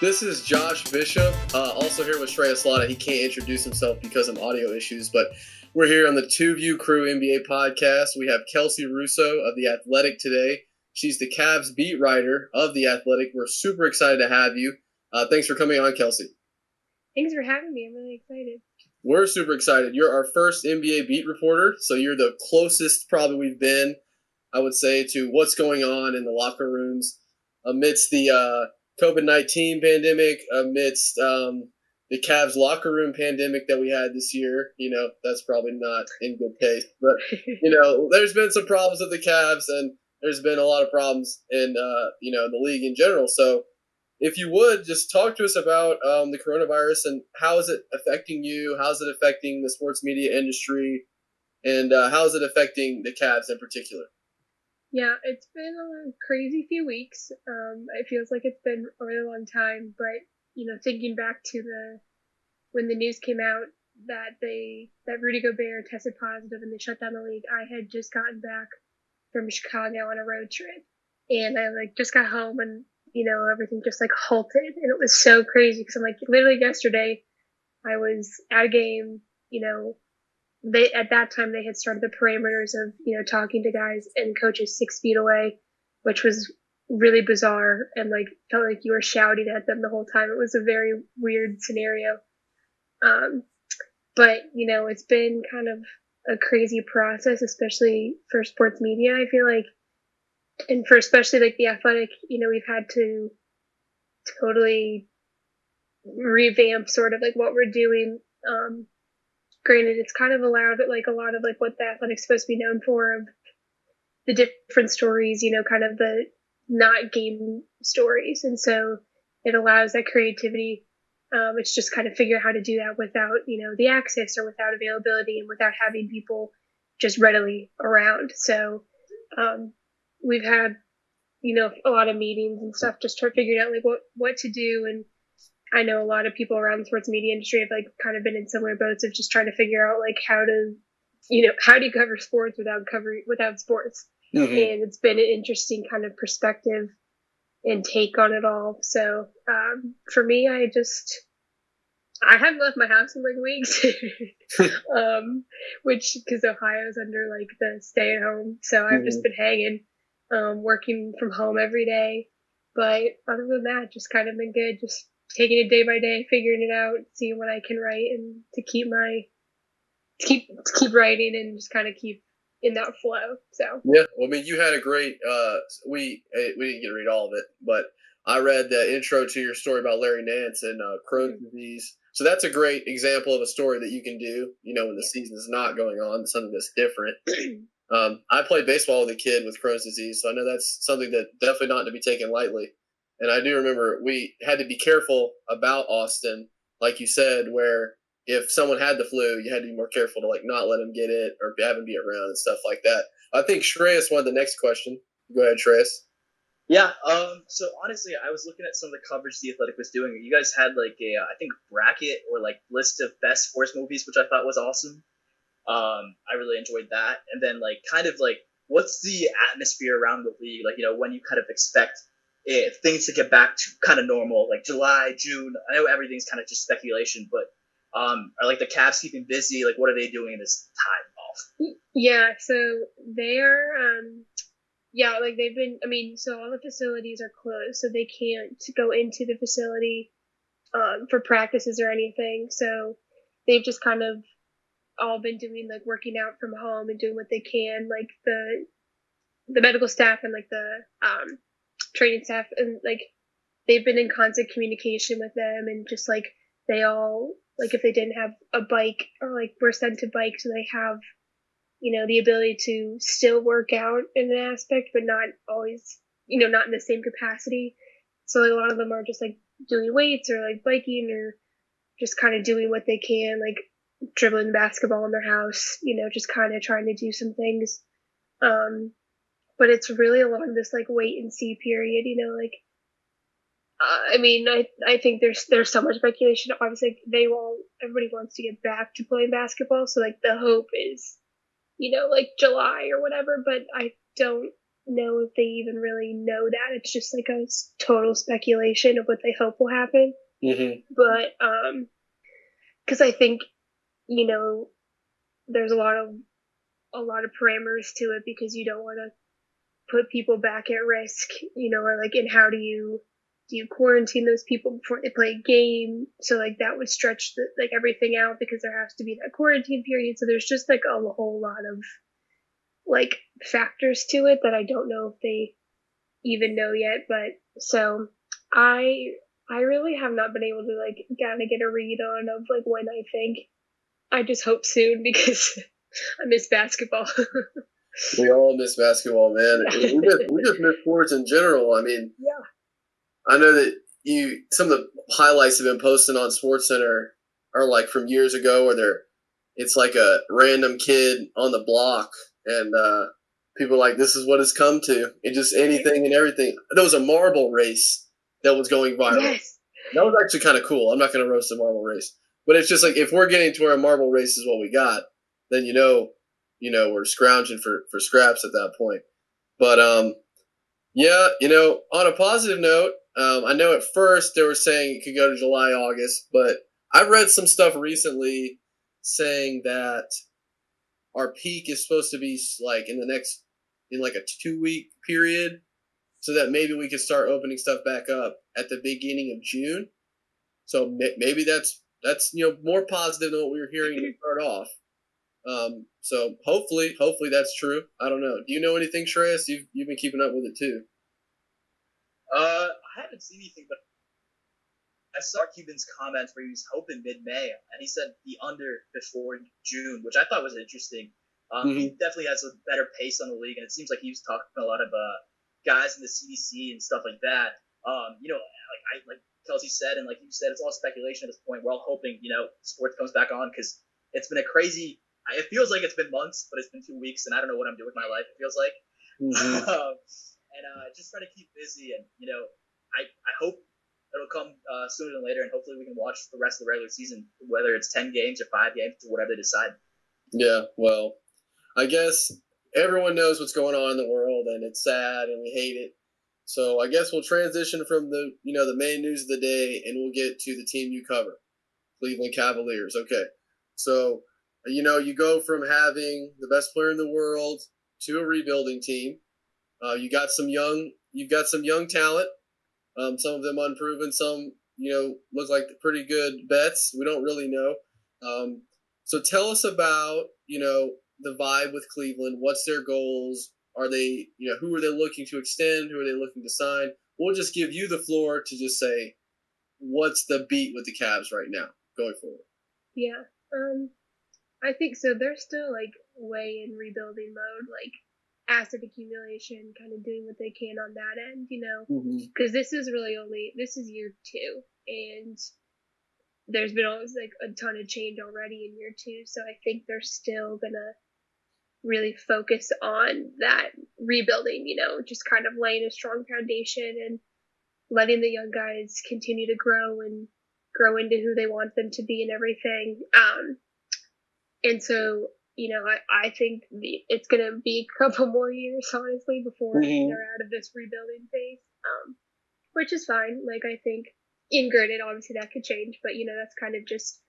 This is Josh Bishop, also here with Shreyas Slada. He can't introduce himself because of audio issues, but we're here on the Two View Crew NBA podcast. We have Kelsey Russo of The Athletic today. She's the Cavs beat writer of The Athletic. We're super excited to have you. Thanks for coming on, Kelsey. Thanks for having me. I'm really excited. We're super excited. You're our first NBA beat reporter, so you're the closest probably we've been, I would say, to what's going on in the locker rooms amidst the COVID-19 pandemic, amidst the Cavs locker room pandemic that we had this year. You know, that's probably not in good taste. But, you know, there's been some problems with the Cavs, and there's been a lot of problems in, the league in general. So if you would, just talk to us about the coronavirus and how is it affecting you? How is it affecting the sports media industry? And how is it affecting the Cavs in particular? Yeah, it's been a crazy few weeks. It feels like it's been a really long time, but, thinking back to when the news came out that Rudy Gobert tested positive and they shut down the league, I had just gotten back from Chicago on a road trip, and I just got home and, everything just halted, and it was so crazy because I'm literally yesterday I was at a game, at that time they had started the parameters of, talking to guys and coaches 6 feet away, which was really bizarre and felt like you were shouting at them the whole time. It was a very weird scenario. But, it's been kind of a crazy process, especially for sports media, I feel like. And for especially The Athletic, we've had to totally revamp sort of what we're doing. Granted, it's kind of allowed a lot of what the Athletic's supposed to be known for, of the different stories, kind of the not game stories. And so it allows that creativity. It's just kind of figure out how to do that without, the access or without availability and without having people just readily around. So we've had, a lot of meetings and stuff just to figure out what to do. And I know a lot of people around the sports media industry have kind of been in similar boats of just trying to figure out how do you cover sports without sports. Mm-hmm. And it's been an interesting kind of perspective and take on it all. So for me, I haven't left my house in weeks, which because Ohio's under the stay at home. So I've just been hanging, working from home every day. But other than that, just kind of been good. Just taking it day by day, figuring it out, seeing what I can write, and to keep writing and just kind of keep in that flow. So yeah, well, I mean, you had a great. We didn't get to read all of it, but I read the intro to your story about Larry Nance and Crohn's disease. So that's a great example of a story that you can do. When the season is not going on, something that's different. I played baseball with a kid with Crohn's disease, so I know that's something that definitely not to be taken lightly. And I do remember we had to be careful about Austin, like you said, where if someone had the flu, you had to be more careful to not let them get it or have them be around and stuff like that. I think Shreyas wanted the next question. Go ahead, Shreyas. Yeah. So honestly, I was looking at some of the coverage The Athletic was doing. You guys had I think bracket or list of best sports movies, which I thought was awesome. I really enjoyed that. And then what's the atmosphere around the league? When you kind of expect things to get back to kind of normal, July, June. I know everything's kind of just speculation, but are the Cavs keeping busy? What are they doing in this time off? Yeah, so they are, they've been, so all the facilities are closed, so they can't go into the facility for practices or anything. So they've just kind of all been doing working out from home and doing what they can, the medical staff and the training staff, and they've been in constant communication with them, and just they all if they didn't have a bike or were sent to bike, so they have the ability to still work out in an aspect, but not always not in the same capacity. So a lot of them are just doing weights or biking or just kind of doing what they can, dribbling basketball in their house, just kind of trying to do some things. But it's really along this wait and see period, I think there's so much speculation. Obviously, everybody wants to get back to playing basketball. So the hope is, July or whatever, but I don't know if they even really know that. It's just like a total speculation of what they hope will happen. Mm-hmm. But because I think, you know, there's a lot of parameters to it, because you don't want to put people back at risk, you know, or like, and how do you quarantine those people before they play a game? So like that would stretch like everything out, because there has to be that quarantine period. So there's just like a whole lot of like factors to it that I don't know if they even know yet. But so I really have not been able to like kind of get a read on of like when I think. I just hope soon, because I miss basketball. We all miss basketball, man. We just miss sports in general. I mean, Yeah. I know that some of the highlights have been posted on SportsCenter are like from years ago, where it's like a random kid on the block, and people are like, this is what it's come to, and just anything and everything. There was a marble race that was going viral. Yes. That was actually kind of cool. I'm not going to roast the marble race, but it's just like, if we're getting to where a marble race is what we got, then we're scrounging for scraps at that point. But yeah, on a positive note, I know at first they were saying it could go to July, August, but I read some stuff recently saying that our peak is supposed to be like in like a 2-week period, so that maybe we could start opening stuff back up at the beginning of June. So maybe that's more positive than what we were hearing to start off. So hopefully that's true. I don't know. Do you know anything, Shreyas? You've been keeping up with it too. I haven't seen anything, but I saw Cuban's comments where he was hoping mid-May, and he said the under before June, which I thought was interesting. He definitely has a better pace on the league, and it seems like he was talking to a lot of guys in the CDC and stuff like that. Like Kelsey said, and like you said, it's all speculation at this point. We're all hoping, sports comes back on, because it's been a crazy. It feels like it's been months, but it's been 2 weeks, and I don't know what I'm doing with my life. It feels like, just trying to keep busy, and I hope it'll come sooner than later, and hopefully we can watch the rest of the regular season, whether it's 10 games or 5 games, or whatever they decide. Yeah, well, I guess everyone knows what's going on in the world, and it's sad, and we hate it. So I guess we'll transition from the main news of the day, and we'll get to the team you cover, Cleveland Cavaliers. Okay, so you go from having the best player in the world to a rebuilding team. You've got some young talent. Some of them unproven. Some look like pretty good bets. We don't really know. So tell us about the vibe with Cleveland. What's their goals? Are they who are they looking to extend? Who are they looking to sign? We'll just give you the floor to just say what's the beat with the Cavs right now going forward. Yeah. I think so. They're still like way in rebuilding mode, like asset accumulation, kind of doing what they can on that end, because this is year 2, and there's been always like a ton of change already in year 2. So I think they're still gonna really focus on that rebuilding, just kind of laying a strong foundation and letting the young guys continue to grow into who they want them to be and everything. And so, I think it's going to be a couple more years, honestly, before they're out of this rebuilding phase, which is fine. Like, I think granted, obviously that could change, but, that's kind of just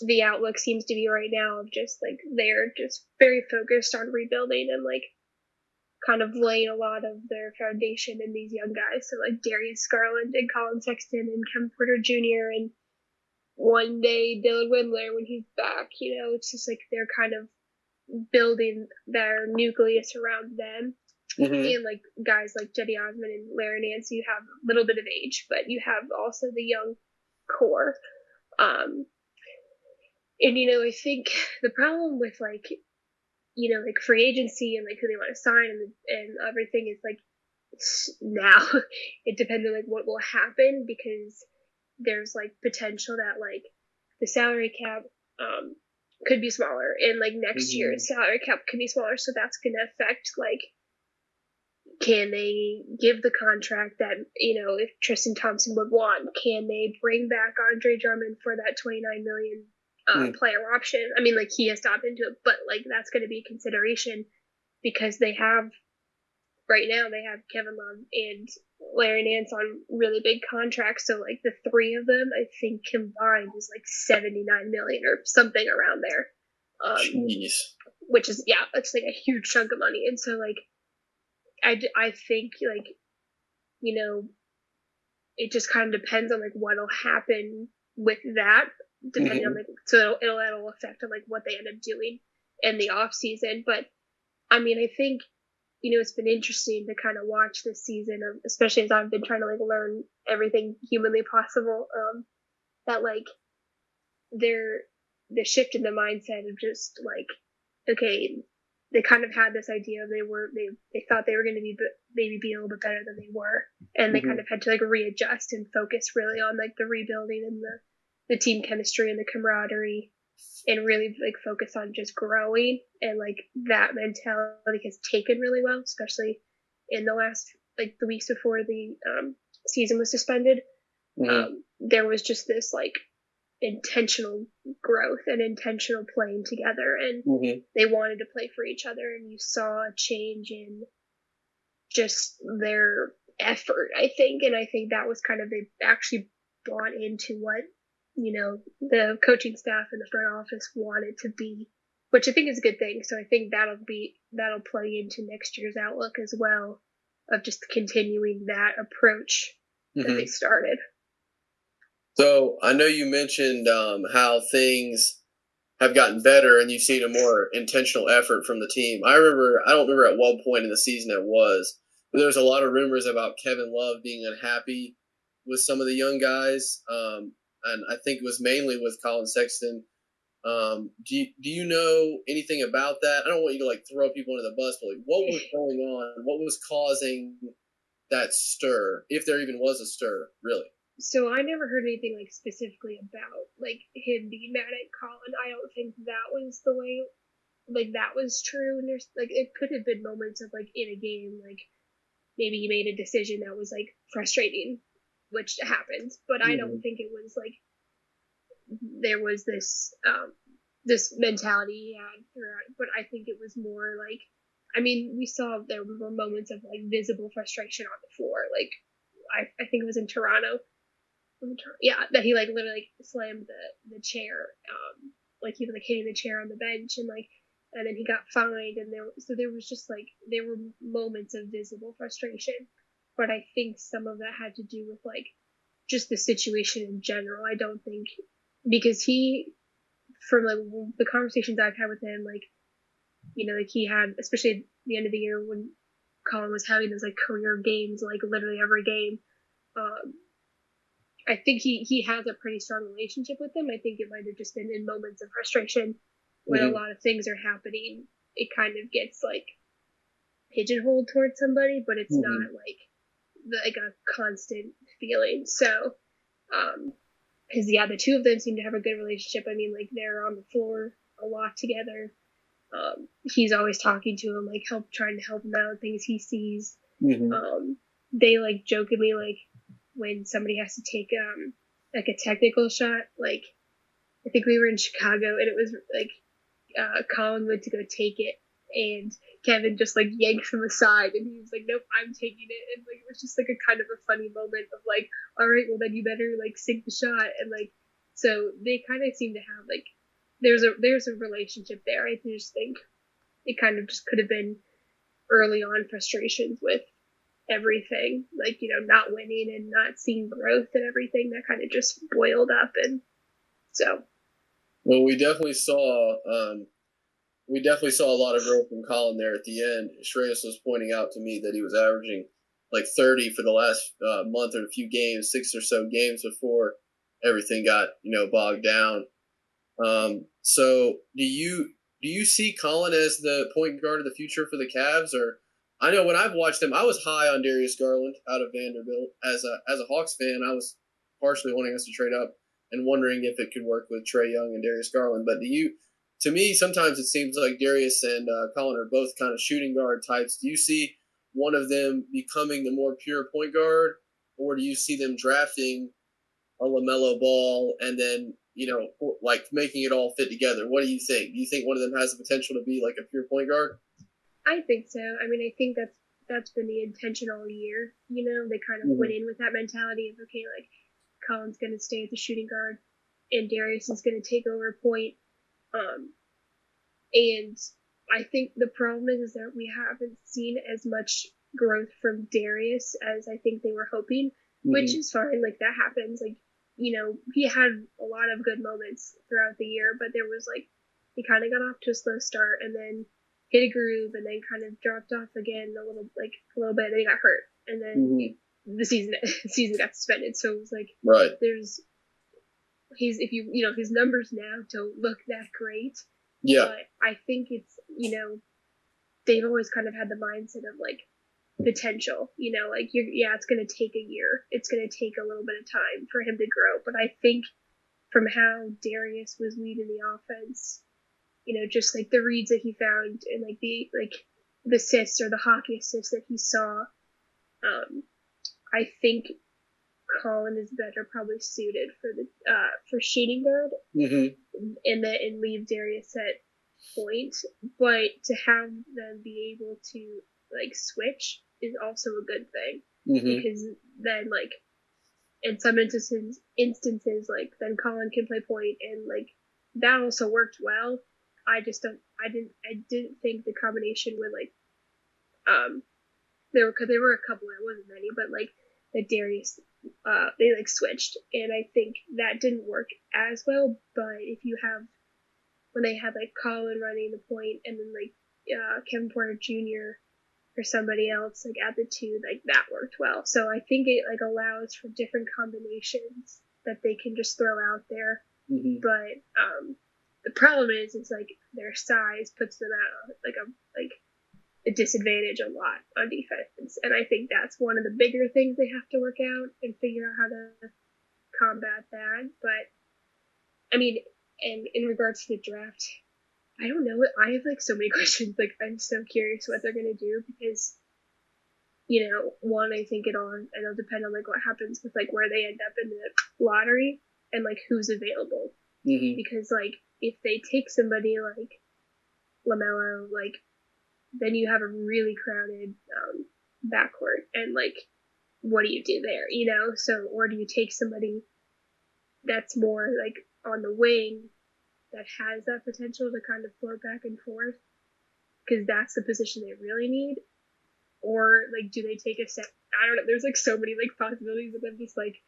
the outlook seems to be right now, of just like they're just very focused on rebuilding and like kind of laying a lot of their foundation in these young guys. So like Darius Garland and Colin Sexton and Kevin Porter Jr. and one day Dylan Windler when he's back, it's just like they're kind of building their nucleus around them. And like guys like Jetty Osman and Larry Nance, you have a little bit of age, but you have also the young core. And I think the problem with like free agency and like who they want to sign and everything is like now it depends on like what will happen, because there's like potential that like the salary cap could be smaller, and like next year's salary cap could be smaller, so that's going to affect like, can they give the contract that if Tristan Thompson would want? Can they bring back Andre Drummond for that $29 million player option? I mean, like he has to opt into it, but like that's going to be a consideration, because they have right now they have Kevin Love and Larry Nance on really big contracts. So like the three of them, I think combined is like 79 million or something around there. Jeez. Which is, yeah, it's like a huge chunk of money. And so like, I think like, you know, it just kind of depends on like what'll happen with that, depending on like, so it'll affect on like what they end up doing in the off season. But I mean, I think, you know, it's been interesting to kind of watch this season, especially as I've been trying to like learn everything humanly possible. That like the shift in the mindset of just like, okay, they kind of had this idea of they thought they were going to maybe be a little bit better than they were, and they kind of had to like readjust and focus really on like the rebuilding and the team chemistry and the camaraderie, and really like focus on just growing. And like that mentality has taken really well, especially in the last like the weeks before the season was suspended. There was just this like intentional growth and intentional playing together, and they wanted to play for each other, and you saw a change in just their effort, I think. And I think that was kind of, they actually bought into what, you know, the coaching staff and the front office wanted to be, which I think is a good thing. So I think that'll play into next year's outlook as well, of just continuing that approach that they started. So I know you mentioned how things have gotten better and you've seen a more intentional effort from the team. I don't remember at what point in the season it was, but there was a lot of rumors about Kevin Love being unhappy with some of the young guys. And I think it was mainly with Colin Sexton. Do you know anything about that? I don't want you to like throw people under the bus, but like what was going on? What was causing that stir, if there even was a stir, really? So I never heard anything like specifically about like him being mad at Colin. I don't think that was the way, like that was true. And there's like, it could have been moments of like in a game, like maybe he made a decision that was like frustrating, which happens. But I don't think it was like there was this this mentality he had throughout. But I think it was more like, I mean, we saw there were moments of like visible frustration on the floor. Like I think it was in Toronto. Yeah, that he like literally like slammed the chair, like he was like hitting the chair on the bench, and like, and then he got fined, and there was just like, there were moments of visible frustration. But I think some of that had to do with like just the situation in general. I don't think, because he, from like the conversations I've had with him, like, you know, like he had, especially at the end of the year when Colin was having those like career games, like literally every game. I think he has a pretty strong relationship with them. I think it might have just been in moments of frustration when a lot of things are happening. It kind of gets like pigeonholed towards somebody, but it's not like a constant feeling. So, because yeah, the two of them seem to have a good relationship. I mean, like they're on the floor a lot together. He's always talking to him, like trying to help him out, things he sees. They like jokingly like, when somebody has to take like a technical shot, like I think we were in Chicago and it was like Colin went to go take it and Kevin just like yanks him aside and he was like, nope, I'm taking it. And like it was just like a kind of a funny moment of like, all right, well then you better like sink the shot. And like, so they kind of seem to have like, there's a relationship there. I just think it kind of just could have been early on frustrations with everything, like, you know, not winning and not seeing growth and everything that kind of just boiled up. And so, well, we definitely saw a lot of growth from Colin there at the end. Shreyas was pointing out to me that he was averaging like 30 for the last month or a few games, 6 or so games before everything got, you know, bogged down. So do you see Colin as the point guard of the future for the Cavs? Or I know when I've watched him, I was high on Darius Garland out of Vanderbilt. As a Hawks fan, I was partially wanting us to trade up and wondering if it could work with Trae Young and Darius Garland. But to me, sometimes it seems like Darius and Colin are both kind of shooting guard types. Do you see one of them becoming the more pure point guard, or do you see them drafting a LaMelo Ball and then, you know, like making it all fit together? What do you think? Do you think one of them has the potential to be like a pure point guard? I think so. I mean, I think that's been the intention all year. You know, they kind of went in with that mentality of, okay, like Colin's going to stay at the shooting guard and Darius is going to take over point. And I think the problem is that we haven't seen as much growth from Darius as I think they were hoping, which is fine. Like, that happens. Like, you know, he had a lot of good moments throughout the year, but there was like, he kind of got off to a slow start and then hit a groove and then kind of dropped off again a little bit, and then he got hurt. And then the season got suspended. So it was like, his numbers now don't look that great. Yeah. But I think it's, you know, they've always kind of had the mindset of like potential, you know, like it's going to take a year. It's going to take a little bit of time for him to grow. But I think from how Darius was leading the offense, you know, just like the reads that he found and like the assists or the hockey assists that he saw, I think Colin is better probably suited for shooting guard and leave Darius at point, but to have them be able to like switch is also a good thing because then like in some instances like then Colin can play point and like that also worked well. I didn't think the combination would like there were a couple, it wasn't many, but like that Darius they like switched and I think that didn't work as well. But if you have when they had like Colin running the point and then like Kevin Porter Jr. or somebody else like at the two, like that worked well. So I think it like allows for different combinations that they can just throw out there. But the problem is like their size puts them at like a disadvantage a lot on defense, and I think that's one of the bigger things they have to work out and figure out how to combat that. But I mean, and in regards to the draft, I don't know. I have like so many questions. Like I'm so curious what they're gonna do because, you know, one, I think it'll depend on like what happens with like where they end up in the lottery and like who's available. Because like if they take somebody like LaMelo, like then you have a really crowded backcourt, and like what do you do there? You know, so or do you take somebody that's more like on the wing that has that potential to kind of float back and forth because that's the position they really need, or like do they take a set? I don't know. There's like so many like possibilities, and I'm just like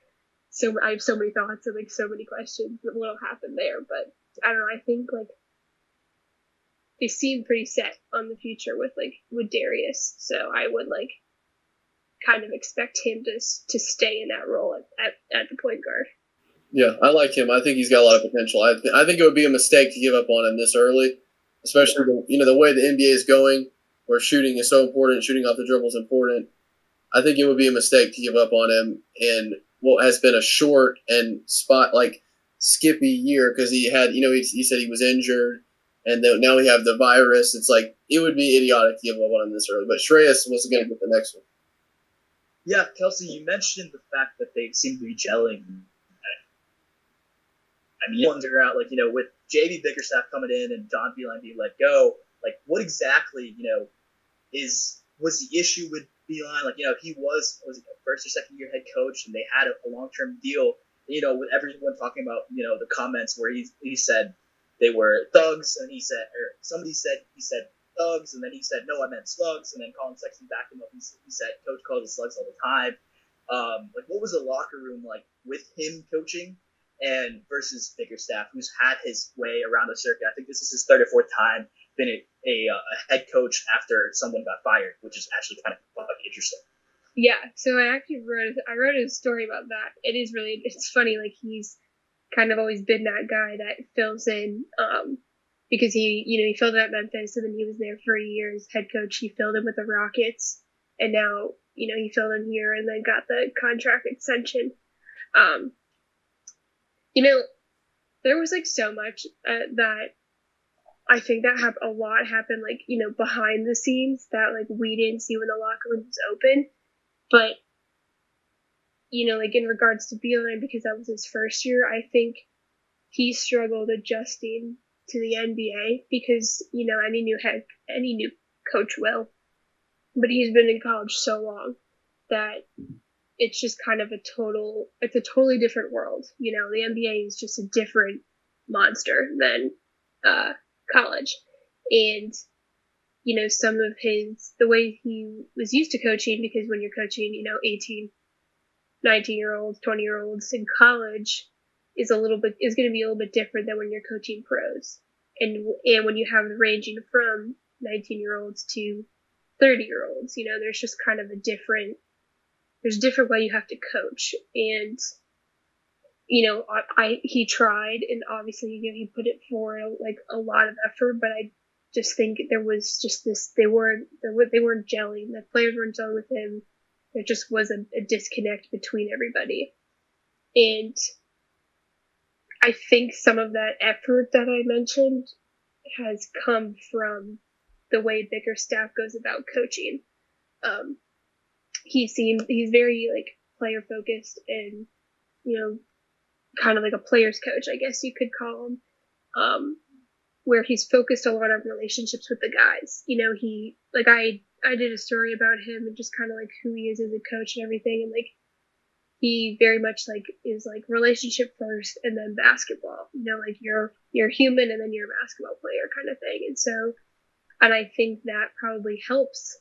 I have so many thoughts and like so many questions that what'll happen there. But I don't know. I think like they seem pretty set on the future with Darius, so I would like kind of expect him to stay in that role at the point guard. Yeah, I like him. I think he's got a lot of potential. I think it would be a mistake to give up on him this early, especially the way the NBA is going, where shooting is so important, shooting off the dribble is important. I think it would be a mistake to give up on him in what has been a short and skippy year because he had, he said he was injured, and now we have the virus. It's like it would be idiotic to give up on him this early. But Shreyas was going to get the next one. Yeah, Kelsey, you mentioned the fact that they seem to be gelling. I mean, you wonder out, with JB Bickerstaff coming in and John Beeline being let go, what exactly, was the issue with Beeline? He was a first or second year head coach, and they had a long-term deal, with everyone talking about, the comments where he said they were thugs, and somebody said he said thugs, and then he said, no, I meant slugs, and then Colin Sexton backed him up. He said, Coach calls us slugs all the time. What was the locker room like with him coaching and versus Bickerstaff, who's had his way around the circuit? I think this is his third or fourth time being a head coach after someone got fired, which is actually kind of interesting. Yeah, so I actually wrote a story about that. It's funny, he's kind of always been that guy that fills in, because he filled in at Memphis, and then he was there for a year as head coach. He filled in with the Rockets, and now, he filled in here and then got the contract extension. There was so much that I think that a lot happened behind the scenes that we didn't see when the locker room was open. But in regards to Beeline, because that was his first year, I think he struggled adjusting to the NBA because any new coach will. but he's been in college so long that it's just kind of it's a totally different world. The NBA is just a different monster than college. And, some of the way he was used to coaching, because when you're coaching, 18, 19-year-olds, 20-year-olds in college is going to be a little bit different than when you're coaching pros. And when you have ranging from 19-year-olds to 30-year-olds, there's just kind of there's a different way you have to coach. And, he tried, and obviously, he put it forward like a lot of effort, but I just think there was just they weren't gelling. The players weren't gelling with him. There just was a disconnect between everybody. And I think some of that effort that I mentioned has come from the way Bickerstaff goes about coaching. He's very like player focused and, kind of like a player's coach, I guess you could call him. Where he's focused a lot on relationships with the guys. I did a story about him and just kind of like who he is as a coach and everything. And like, he very much like is like relationship first and then basketball, like you're human and then you're a basketball player kind of thing. And I think that probably helps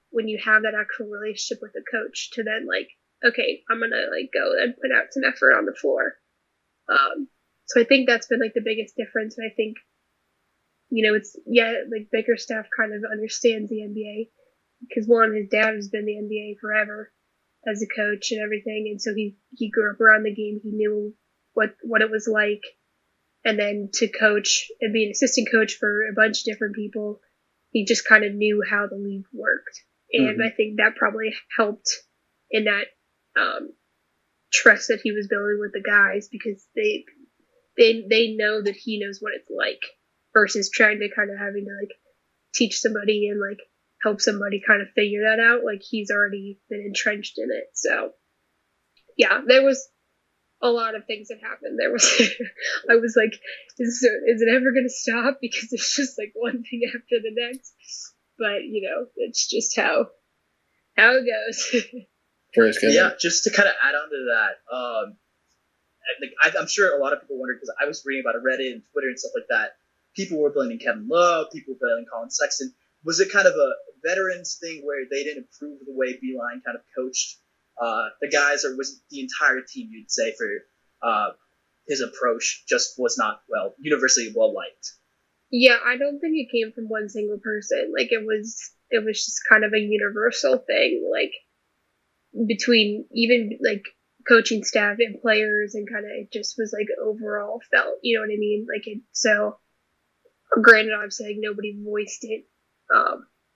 when you have that actual relationship with a coach to then like, okay, I'm going to like go and put out some effort on the floor. So I think that's been like the biggest difference. And I think, like Bickerstaff kind of understands the NBA because one, his dad has been in the NBA forever as a coach and everything. And so he grew up around the game. He knew what it was like. And then to coach and be an assistant coach for a bunch of different people, he just kind of knew how the league worked. And I think that probably helped in that trust that he was building with the guys because they know that he knows what it's like versus trying to kind of having to like teach somebody and like help somebody kind of figure that out. Like he's already been entrenched in it. So yeah, there was a lot of things that happened. There was, I was like, is it ever going to stop? Because it's just like one thing after the next. But it's just how it goes. Yeah, just to kind of add on to that, I'm sure a lot of people wondered because I was reading about it, Reddit and Twitter and stuff like that. People were blaming Kevin Love, people were blaming Colin Sexton. Was it kind of a veterans thing where they didn't approve of the way Beeline kind of coached the guys, or was it the entire team, you'd say, for his approach just was not universally well liked? Yeah, I don't think it came from one single person. Like it was just kind of a universal thing, like between even like coaching staff and players, and kind of it just was like overall felt, you know what I mean? Like it. So granted, obviously, like nobody voiced it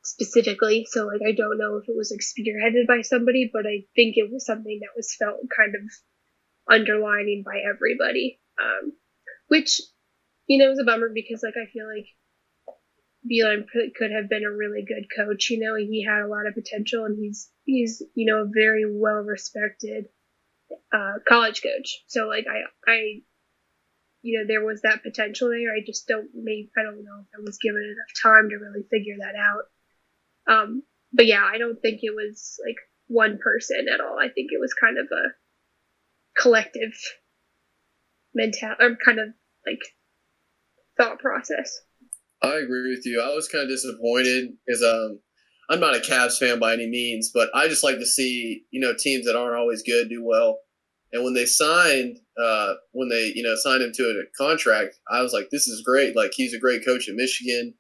specifically, so like I don't know if it was like spearheaded by somebody, but I think it was something that was felt kind of underlining by everybody, which was a bummer because like I feel like Beeline could have been a really good coach. He had a lot of potential, and he's a very well respected college coach. So like I there was that potential there. I just don't know if I was given enough time to really figure that out. But yeah, I don't think it was like one person at all. I think it was kind of a collective mentality, or kind of like thought process. I agree with you. I was kind of disappointed because I'm not a Cavs fan by any means, but I just like to see teams that aren't always good do well. And when they signed signed him to a contract, I was like, this is great. Like he's a great coach at Michigan.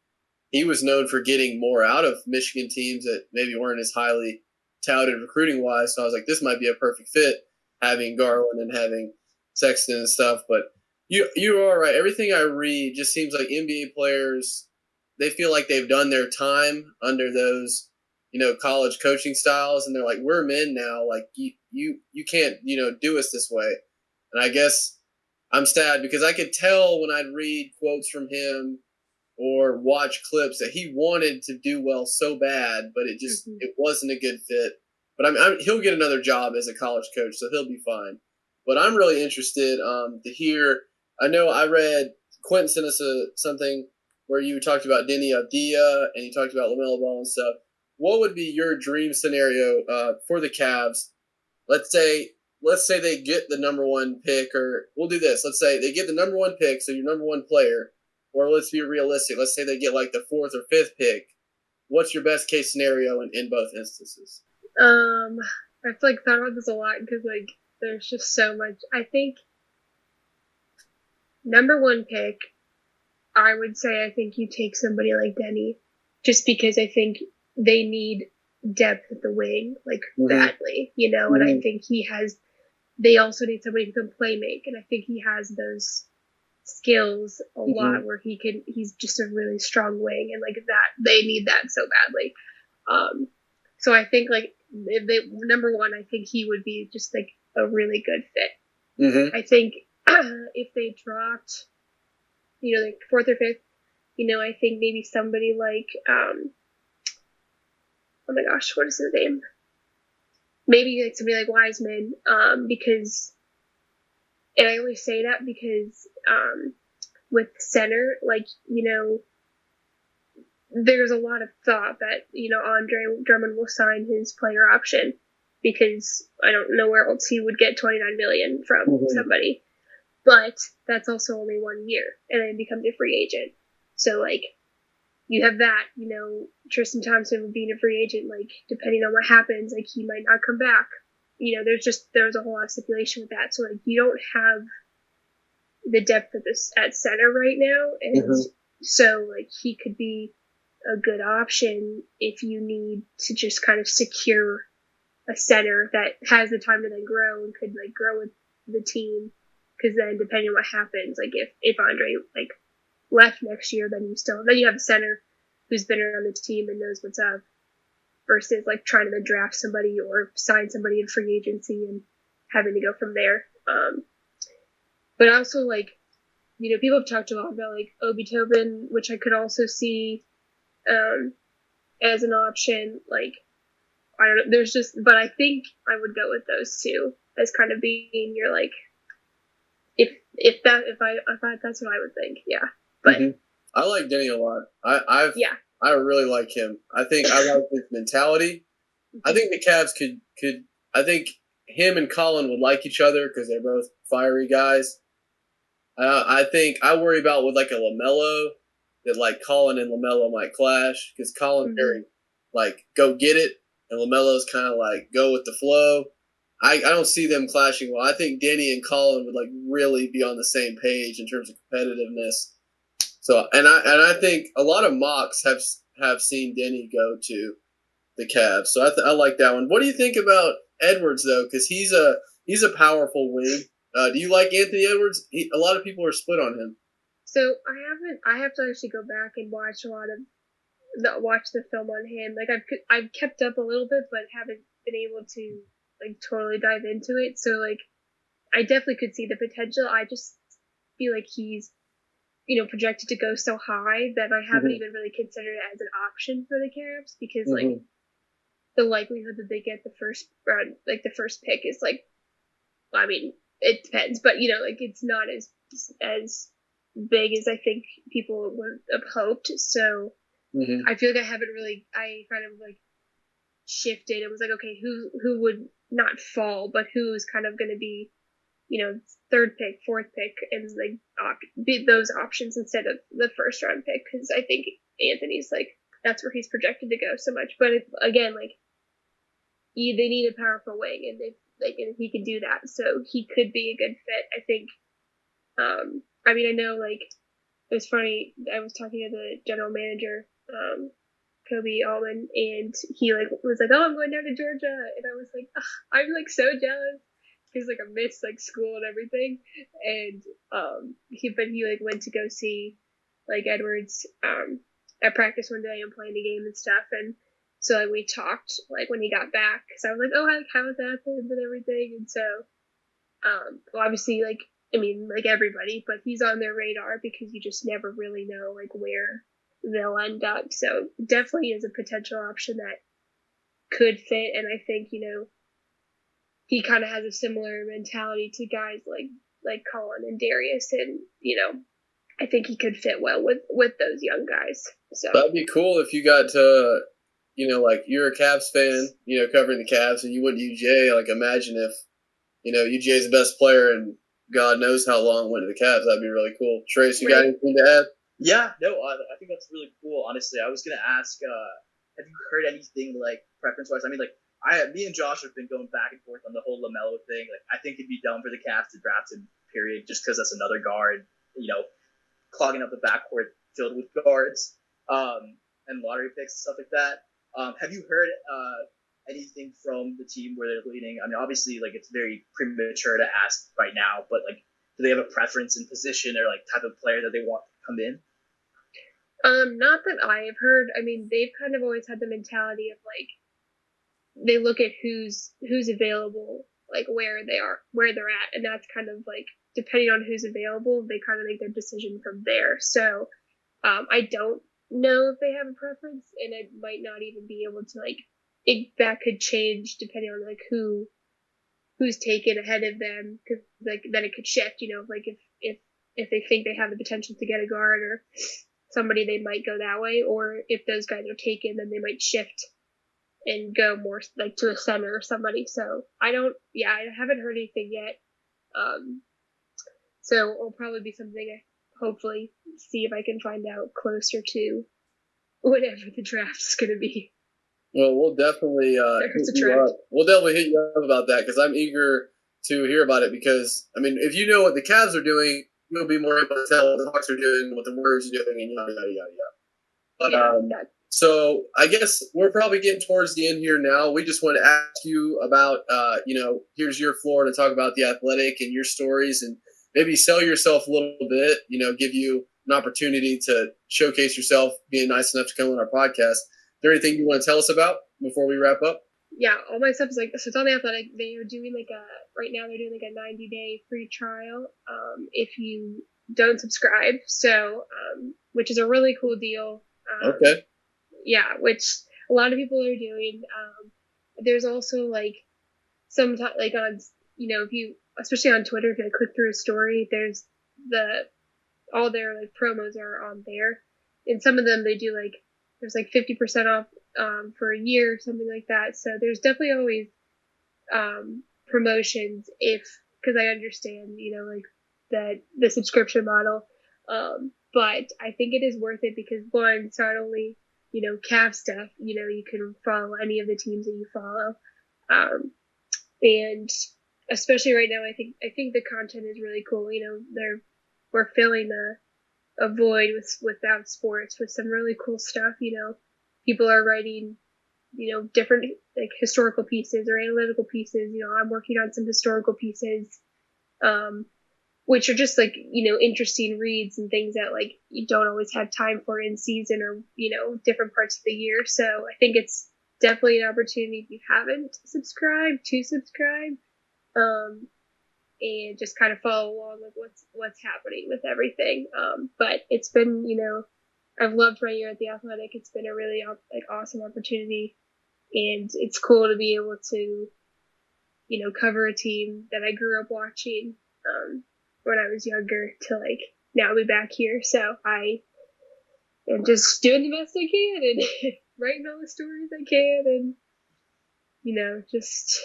He was known for getting more out of Michigan teams that maybe weren't as highly touted recruiting wise. So I was like, this might be a perfect fit, having Garland and having Sexton and stuff. But you are right. Everything I read just seems like NBA players, they feel like they've done their time under those college coaching styles, and they're like, we're men now. Like you can't do us this way. And I guess I'm sad because I could tell when I'd read quotes from him or watch clips that he wanted to do well so bad, but it wasn't a good fit. But he'll get another job as a college coach, so he'll be fine. But I'm really interested to hear. I know I read Quentin sent us something where you talked about Denny Avdia and you talked about LaMelo Ball and stuff. what would be your dream scenario for the Cavs? Let's say they get the number one pick, or we'll do this. Let's say they get the number one pick, so your number one player, or let's be realistic. Let's say they get like the fourth or fifth pick. What's your best case scenario in both instances? I've like thought about this a lot because like there's just so much. I think number one pick, I would say I think you take somebody like Denny, just because I think they need depth at the wing like badly, you know, and I think he has. They also need somebody who can play make, and I think he has those skills a lot where he's just a really strong wing, and like that they need that so badly. So I think like if they number one, I think he would be just like a really good fit. I think if they dropped, you know, like fourth or fifth, you know, I think maybe somebody like oh my gosh, what is his name? Maybe like somebody like Wiseman, because, and I always say that because with center, like, you know, there's a lot of thought that, you know, Andre Drummond will sign his player option because I don't know where else he would get $29 million from somebody. But that's also only 1 year, and then becomes a free agent. So like, you have that, you know, Tristan Thompson being a free agent, like, depending on what happens, like, he might not come back. You know, there's a whole lot of stipulation with that. So, like, you don't have the depth of this at center right now. And so, like, he could be a good option if you need to just kind of secure a center that has the time to then grow and could, like, grow with the team. Because then, depending on what happens, like, if Andre, like, left next year, then you have a center who's been around the team and knows what's up, versus like trying to then draft somebody or sign somebody in free agency and having to go from there. But also, like, you know, people have talked a lot about like Obi Toppin, which I could also see as an option. Like, I don't know, but I think I would go with those two as kind of being your like, if that's what I would think, yeah. But I like Denny a lot. I really like him. I think I like his mentality. I think the Cavs could. I think him and Colin would like each other because they're both fiery guys. I think I worry about with like a LaMelo that like Colin and LaMelo might clash because Colin's very like go get it, and LaMelo's kind of like go with the flow. I don't see them clashing well. I think Denny and Colin would like really be on the same page in terms of competitiveness. So and I think a lot of mocks have seen Denny go to the Cavs. So I like that one. What do you think about Edwards though? Because he's a powerful wing. Do you like Anthony Edwards? A lot of people are split on him. So I have to actually go back and watch the film on him. Like I've kept up a little bit, but haven't been able to like totally dive into it. So like I definitely could see the potential. I just feel like he's, you know, projected to go so high that I haven't even really considered it as an option for the Cavs because like the likelihood that they get the first round, like the first pick is like, I mean, it depends, but you know, like it's not as big as I think people would have hoped. So I feel like I kind of like shifted. It was like, okay, who would not fall, but who's kind of going to be, you know, third pick, fourth pick, and like be those options instead of the first round pick. Because I think Anthony's like that's where he's projected to go so much. But again, like they need a powerful wing, and if he can do that, so he could be a good fit. I think. I mean, I know like it was funny. I was talking to the general manager, Kobe Allman, and he like was like, "Oh, I'm going down to Georgia," and I was like, "I'm like so jealous." Because like I missed like school and everything, and he like went to go see like Edwards at practice one day and playing the game and stuff, and so like we talked like when he got back, because I was like, oh, how was that and everything, and so well, obviously like I mean like everybody, but he's on their radar because you just never really know like where they'll end up, so definitely is a potential option that could fit, and I think you know. He kind of has a similar mentality to guys like Colin and Darius, and you know, I think he could fit well with those young guys. So that'd be cool if you got to, like you're a Cavs fan, covering the Cavs, and you went to UGA. Like, imagine if, UGA is the best player and God knows how long went to the Cavs. That'd be really cool. Trace, you got anything to add? Yeah, no, I think that's really cool. Honestly, I was gonna ask, have you heard anything like preference-wise? I mean, like, me and Josh have been going back and forth on the whole LaMelo thing. Like, I think it'd be dumb for the Cavs to draft him, period, just because that's another guard, clogging up the backcourt filled with guards, and lottery picks and stuff like that. Have you heard anything from the team where they're leaning? I mean, obviously, like, it's very premature to ask right now, but like, do they have a preference in position or like type of player that they want to come in? Not that I have heard. I mean, they've kind of always had the mentality of like they look at who's available, like where they're at, and that's kind of like depending on who's available, they kind of make their decision from there. So, I don't know if they have a preference, and I might not even be able to like that could change depending on like who's taken ahead of them, because like then it could shift. Like if they think they have the potential to get a guard or somebody, they might go that way, or if those guys are taken, then they might shift and go more like to a center or somebody. So I haven't heard anything yet. So it'll probably be something I hopefully see if I can find out closer to whatever the draft's going to be. Well, we'll definitely hit you up about that, because I'm eager to hear about it. Because I mean, if you know what the Cavs are doing, you'll be more able to tell what the Hawks are doing, what the Warriors are doing, and yada yada yada yada. But so I guess we're probably getting towards the end here now. We just want to ask you about, here's your floor to talk about the Athletic and your stories, and maybe sell yourself a little bit. Give you an opportunity to showcase yourself, being nice enough to come on our podcast. Is there anything you want to tell us about before we wrap up? Yeah, all my stuff is like, so it's on the Athletic. They are doing right now they're doing like a 90-day free trial if you don't subscribe. So, which is a really cool deal. Okay. Yeah, which a lot of people are doing. There's also like sometimes like on, if you, especially on Twitter, if you click through a story, there's all their like promos are on there. And some of them they do like, there's like 50% off for a year, something like that. So there's definitely always promotions because I understand, like that the subscription model. But I think it is worth it because one, it's not only, Cav stuff, you can follow any of the teams that you follow. And especially right now, I think the content is really cool. We're filling a void without sports with some really cool stuff. People are writing, different like historical pieces or analytical pieces. I'm working on some historical pieces, which are just like, interesting reads and things that like you don't always have time for in season or, different parts of the year. So I think it's definitely an opportunity if you haven't subscribed to subscribe. And just kind of follow along with what's happening with everything. But it's been, I've loved my year at the Athletic. It's been a really awesome opportunity, and it's cool to be able to, cover a team that I grew up watching when I was younger to like now be back here. So I am just doing the best I can and writing all the stories I can, and just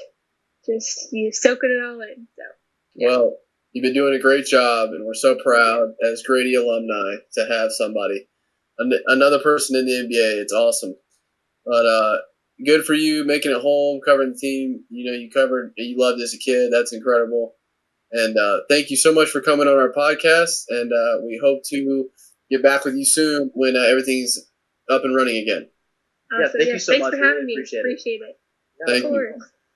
soaking it all in. So. Yeah. Well, you've been doing a great job, and we're so proud as Grady alumni to have somebody, another person in the NBA. It's awesome. But good for you making it home, covering the team. You loved as a kid. That's incredible. And thank you so much for coming on our podcast. And we hope to get back with you soon when everything's up and running again. Yeah, thank you so much. Thanks for having me. Appreciate it. Thank you.